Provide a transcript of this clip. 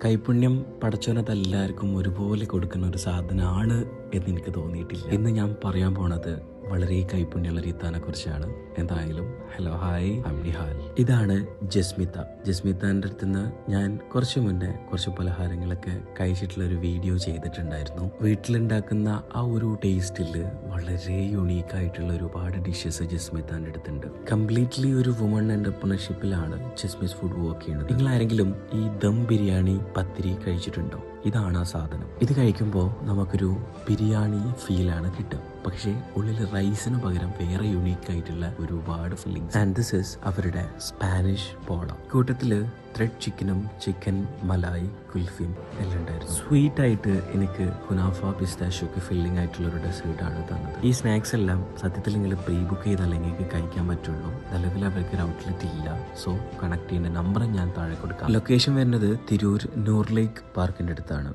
കൈപുണ്യം പടച്ചോനത് എല്ലാവർക്കും ഒരുപോലെ കൊടുക്കുന്ന ഒരു സാധനമാണ് എന്ന് എനിക്ക് തോന്നിയിട്ടില്ല. ഇന്ന് ഞാൻ പറയാൻ പോണത് വളരെ കൈപുണ്യമുള്ള റീത്താനെ കുറിച്ചാണ്. എന്തായാലും ഹലോ, ഹായ്, ഐം നിഹാൽ. ഇതാണ് ജസ്മിത. ജസ്മിതാൻ്റെ അടുത്ത് നിന്ന് ഞാൻ കുറച്ച് മുന്നേ കുറച്ച് പലഹാരങ്ങളൊക്കെ കഴിച്ചിട്ടുള്ള ഒരു വീഡിയോ ചെയ്തിട്ടുണ്ടായിരുന്നു. വീട്ടിലുണ്ടാക്കുന്ന ആ ഒരു ടേസ്റ്റിൽ വളരെ യുണീക്ക് ആയിട്ടുള്ള ഒരുപാട് ഡിഷസ് ജസ്മിതാൻ്റെ അടുത്തുണ്ട്. കംപ്ലീറ്റ്ലി ഒരു വുമൺ എന്റർപ്രണർഷിപ്പിലാണ് ജസ്മിസ് ഫുഡ് വർക്ക് ചെയ്യുന്നത്. നിങ്ങൾ ആരെങ്കിലും ഈ ദം ബിരിയാണി പത്തിരി കഴിച്ചിട്ടുണ്ടോ? ഇതാണ് ആ സാധനം. ഇത് കഴിക്കുമ്പോൾ നമുക്കൊരു ബിരിയാണി ഫീലാണ് കിട്ടുക, പക്ഷേ ഉള്ളിൽ റൈസിന് പകരം വേറെ യുണീക്ക് ആയിട്ടുള്ള ഒരുപാട് ഫില്ലിങ്സ്. ആൻഡ് ദിസ് ഇസ് അവരുടെ സ്പാനിഷ് പോള. കൂട്ടത്തില് ത്രെഡ് ചിക്കനും ചിക്കൻ മലായി കുൽഫിയും എല്ലാം ഉണ്ടായിരുന്നു. സ്വീറ്റ് ആയിട്ട് എനിക്ക് കുനാഫ പിസ്താഷ്യൊക്കെ ഫില്ലിംഗ് ആയിട്ടുള്ള ഒരു ഡെസേർട്ടാണ് തന്നത്. ഈ സ്നാക്സ് എല്ലാം സത്യത്തിൽ നിങ്ങൾ പ്രീ ബുക്ക് ചെയ്തല്ലെങ്കിൽ കഴിക്കാൻ പറ്റുള്ളൂ. നിലവിൽ അവർക്ക് ഒരു ഔട്ട്ലെറ്റ് ഇല്ല. സോ കണക്ട് ചെയ്യുന്ന നമ്പർ ഞാൻ താഴെ കൊടുക്കാം. ലൊക്കേഷൻ വരുന്നത് തിരൂർ നൂർ ലേക്ക് പാർക്കിന്റെ അടുത്താണ്.